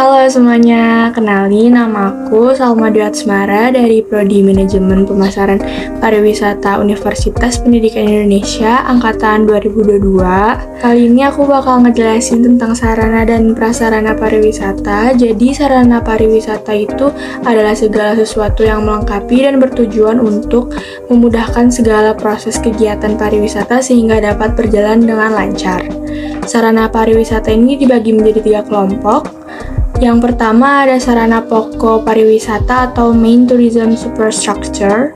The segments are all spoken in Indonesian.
Halo semuanya, kenalin nama aku Salma Dwi Atsmara dari Prodi Manajemen Pemasaran Pariwisata Universitas Pendidikan Indonesia Angkatan 2022. Kali ini aku bakal ngejelasin tentang sarana dan prasarana pariwisata. Jadi sarana pariwisata itu adalah segala sesuatu yang melengkapi dan bertujuan untuk memudahkan segala proses kegiatan pariwisata sehingga dapat berjalan dengan lancar. Sarana pariwisata ini dibagi menjadi 3 kelompok. Yang pertama ada sarana pokok pariwisata atau main tourism superstructure,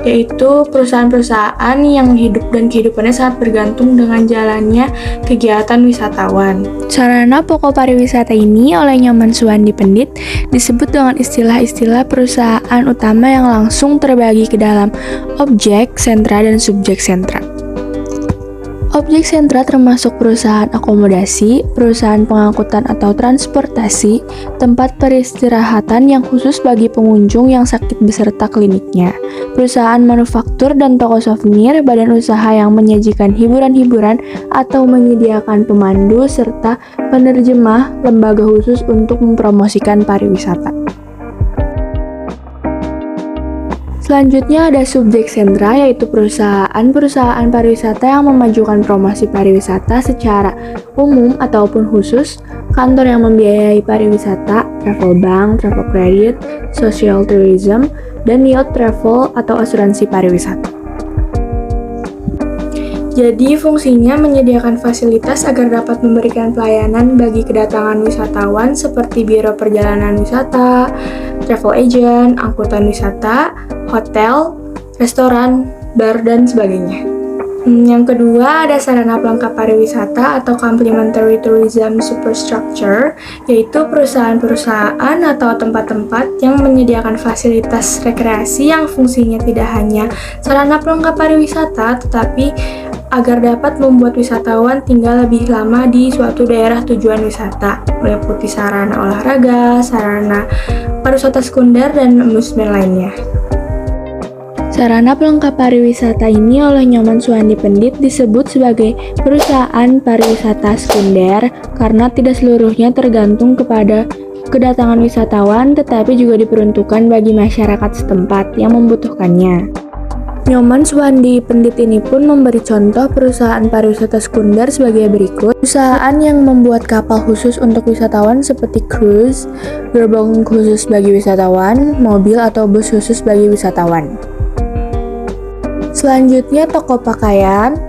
yaitu perusahaan-perusahaan yang hidup dan kehidupannya sangat bergantung dengan jalannya kegiatan wisatawan. Sarana pokok pariwisata ini oleh Nyoman Suwandi Pendit disebut dengan istilah-istilah perusahaan utama yang langsung terbagi ke dalam objek, sentra, dan subjek sentra. Objek sentra termasuk perusahaan akomodasi, perusahaan pengangkutan atau transportasi, tempat peristirahatan yang khusus bagi pengunjung yang sakit beserta kliniknya, perusahaan manufaktur dan toko souvenir, badan usaha yang menyajikan hiburan-hiburan atau menyediakan pemandu, serta penerjemah lembaga khusus untuk mempromosikan pariwisata. Selanjutnya ada subjek sentra, yaitu perusahaan-perusahaan pariwisata yang memajukan promosi pariwisata secara umum ataupun khusus, kantor yang membiayai pariwisata, travel bank, travel credit, social tourism, dan yacht travel atau asuransi pariwisata. Jadi fungsinya menyediakan fasilitas agar dapat memberikan pelayanan bagi kedatangan wisatawan seperti biro perjalanan wisata, travel agent, angkutan wisata, hotel, restoran, bar, dan sebagainya. Yang kedua ada sarana pelengkap pariwisata atau complementary tourism superstructure, yaitu perusahaan-perusahaan atau tempat-tempat yang menyediakan fasilitas rekreasi yang fungsinya tidak hanya sarana pelengkap pariwisata, tetapi agar dapat membuat wisatawan tinggal lebih lama di suatu daerah tujuan wisata, meliputi sarana olahraga, sarana pariwisata sekunder, dan amusement lainnya. Sarana pelengkap pariwisata ini oleh Nyoman Suwandi Pendit disebut sebagai perusahaan pariwisata sekunder karena tidak seluruhnya tergantung kepada kedatangan wisatawan, tetapi juga diperuntukkan bagi masyarakat setempat yang membutuhkannya. Nyoman Suwandi Pendit ini pun memberi contoh perusahaan pariwisata sekunder sebagai berikut. Perusahaan yang membuat kapal khusus untuk wisatawan seperti cruise, gerbong khusus bagi wisatawan, mobil atau bus khusus bagi wisatawan. Selanjutnya toko pakaian,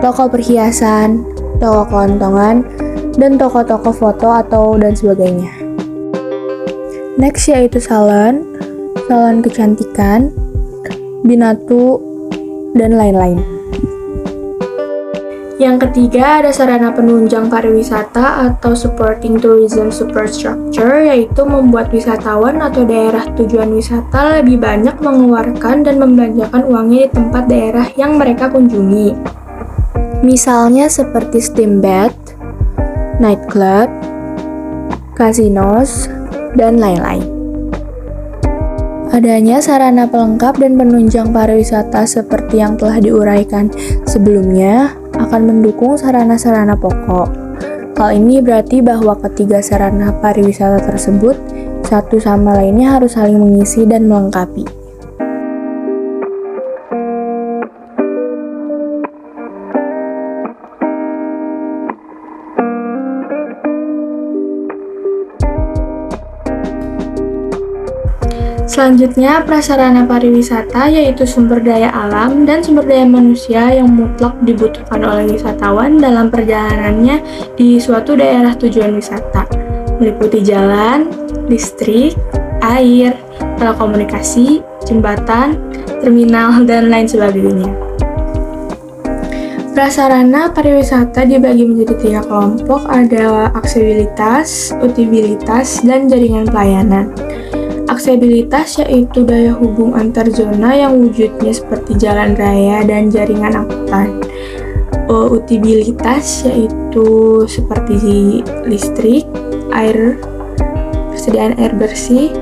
toko perhiasan, toko kelontongan, dan toko-toko foto atau dan sebagainya. Next yaitu salon kecantikan, binatu, dan lain-lain. Yang ketiga ada sarana penunjang pariwisata atau supporting tourism superstructure, yaitu membuat wisatawan atau daerah tujuan wisata lebih banyak mengeluarkan dan membelanjakan uangnya di tempat daerah yang mereka kunjungi. Misalnya seperti steamboat, nightclub, casinos, dan lain-lain. Adanya sarana pelengkap dan penunjang pariwisata seperti yang telah diuraikan sebelumnya akan mendukung sarana-sarana pokok. Hal ini berarti bahwa ketiga sarana pariwisata tersebut satu sama lainnya harus saling mengisi dan melengkapi. Selanjutnya, prasarana pariwisata yaitu sumber daya alam dan sumber daya manusia yang mutlak dibutuhkan oleh wisatawan dalam perjalanannya di suatu daerah tujuan wisata, meliputi jalan, listrik, air, telekomunikasi, jembatan, terminal, dan lain sebagainya. Prasarana pariwisata dibagi menjadi 3 kelompok, ada aksesibilitas, utilitas, dan jaringan pelayanan. Aksesibilitas yaitu daya hubung antar zona yang wujudnya seperti jalan raya dan jaringan angkutan. Utilitas yaitu seperti listrik, air, persediaan air bersih,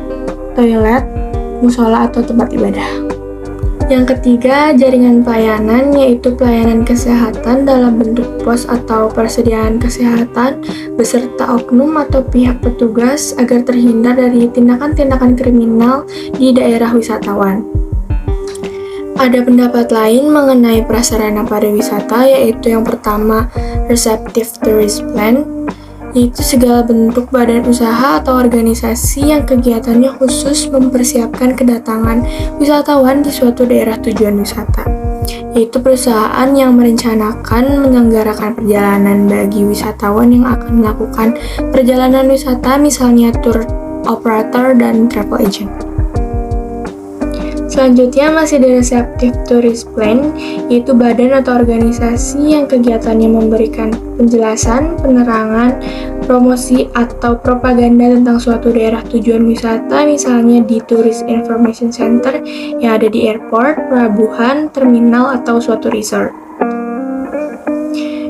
toilet, musola atau tempat ibadah. Yang ketiga, jaringan pelayanan, yaitu pelayanan kesehatan dalam bentuk pos atau persediaan kesehatan beserta oknum atau pihak petugas agar terhindar dari tindakan-tindakan kriminal di daerah wisatawan. Ada pendapat lain mengenai prasarana pariwisata, yaitu yang pertama, Receptive Tourist Plan, yaitu segala bentuk badan usaha atau organisasi yang kegiatannya khusus mempersiapkan kedatangan wisatawan di suatu daerah tujuan wisata, yaitu perusahaan yang merencanakan menyelenggarakan perjalanan bagi wisatawan yang akan melakukan perjalanan wisata, misalnya tour operator dan travel agent. Selanjutnya masih di Receptive Tourist Plan, yaitu badan atau organisasi yang kegiatannya memberikan penjelasan, penerangan, promosi, atau propaganda tentang suatu daerah tujuan wisata, misalnya di Tourist Information Center yang ada di airport, pelabuhan, terminal, atau suatu resort.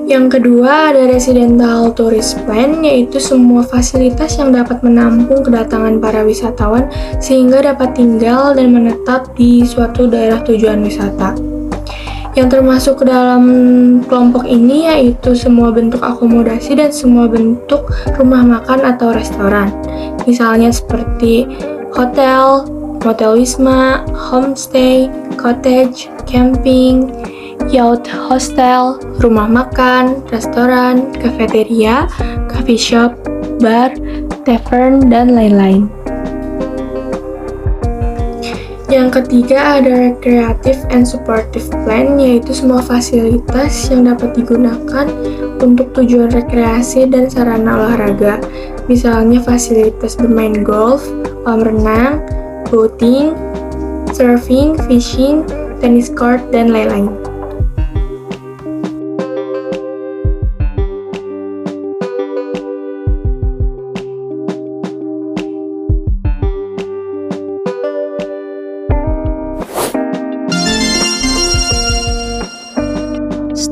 Yang kedua ada Residential Tourist Plan, yaitu semua fasilitas yang dapat menampung kedatangan para wisatawan sehingga dapat tinggal dan menetap di suatu daerah tujuan wisata. Yang termasuk ke dalam kelompok ini yaitu semua bentuk akomodasi dan semua bentuk rumah makan atau restoran. Misalnya seperti hotel, motel wisma, homestay, cottage, camping, yacht hostel, rumah makan, restoran, kafeteria, coffee shop, bar, tavern, dan lain-lain. Yang ketiga ada Recreative and Supportive Plan, yaitu semua fasilitas yang dapat digunakan untuk tujuan rekreasi dan sarana olahraga. Misalnya fasilitas bermain golf, kolam renang, boating, surfing, fishing, tennis court, dan lain-lain.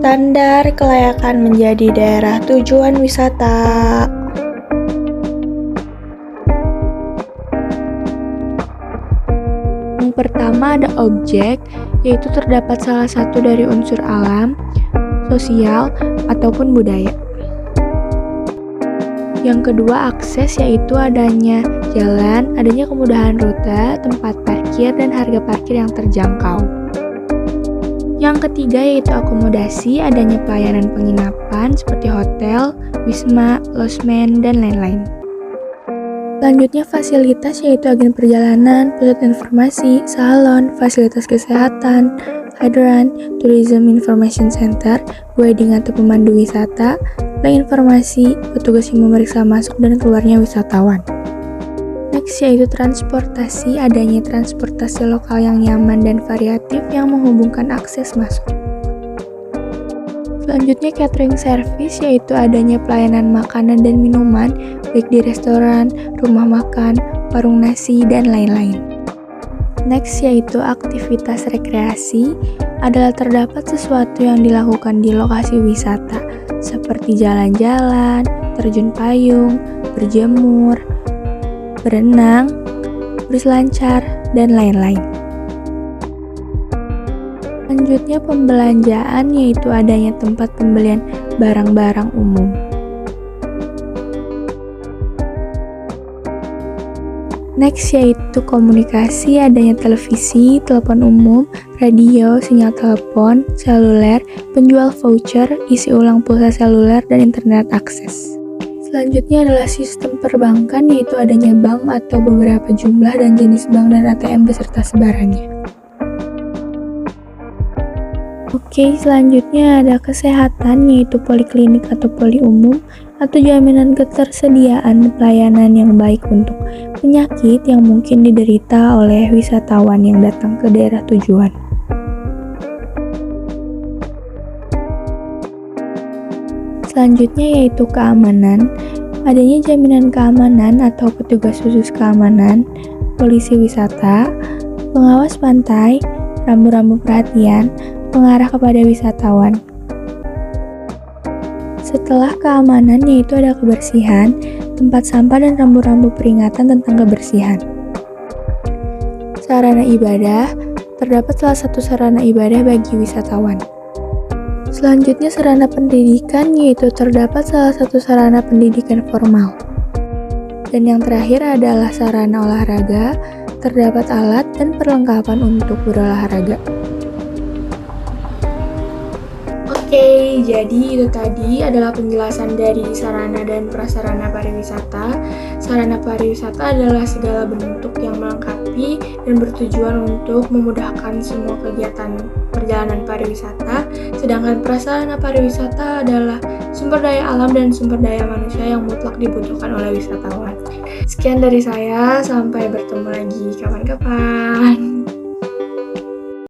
Standar kelayakan menjadi daerah tujuan wisata. Yang pertama ada objek, yaitu terdapat salah satu dari unsur alam, sosial, ataupun budaya. Yang kedua akses, yaitu adanya jalan, adanya kemudahan rute, tempat parkir, dan harga parkir yang terjangkau. Yang ketiga yaitu akomodasi, adanya pelayanan penginapan seperti hotel, wisma, losmen, dan lain-lain. Selanjutnya fasilitas yaitu agen perjalanan, pusat informasi, salon, fasilitas kesehatan, hydran, tourism information center, wedding atau pemandu wisata, line informasi, petugas yang memeriksa masuk dan keluarnya wisatawan. Next yaitu transportasi, adanya transportasi lokal yang nyaman dan variatif yang menghubungkan akses masuk. Selanjutnya catering service, yaitu adanya pelayanan makanan dan minuman baik di restoran, rumah makan, warung nasi, dan lain-lain. Next yaitu aktivitas rekreasi, adalah terdapat sesuatu yang dilakukan di lokasi wisata seperti jalan-jalan, terjun payung, berjemur, berenang, berselancar, dan lain-lain. Selanjutnya pembelanjaan, yaitu adanya tempat pembelian barang-barang umum. Next yaitu komunikasi, adanya televisi, telepon umum, radio, sinyal telepon, seluler, penjual voucher, isi ulang pulsa seluler, dan internet akses. Selanjutnya adalah sistem perbankan, yaitu adanya bank atau beberapa jumlah dan jenis bank dan ATM beserta sebarannya. Oke, selanjutnya ada kesehatan, yaitu poliklinik atau poli umum, atau jaminan ketersediaan pelayanan yang baik untuk penyakit yang mungkin diderita oleh wisatawan yang datang ke daerah tujuan. Selanjutnya yaitu keamanan, adanya jaminan keamanan atau petugas khusus keamanan, polisi wisata, pengawas pantai, rambu-rambu perhatian, mengarah kepada wisatawan. Setelah keamanan yaitu ada kebersihan, tempat sampah dan rambu-rambu peringatan tentang kebersihan. Sarana ibadah, terdapat salah satu sarana ibadah bagi wisatawan. Selanjutnya sarana pendidikan, yaitu terdapat salah satu sarana pendidikan formal. Dan yang terakhir adalah sarana olahraga, terdapat alat dan perlengkapan untuk berolahraga. Oke, jadi itu tadi adalah penjelasan dari sarana dan prasarana pariwisata. Sarana pariwisata adalah segala bentuk yang melengkapi dan bertujuan untuk memudahkan semua kegiatan perjalanan pariwisata. Sedangkan prasarana pariwisata adalah sumber daya alam dan sumber daya manusia yang mutlak dibutuhkan oleh wisatawan. Sekian dari saya, sampai bertemu lagi kapan-kapan.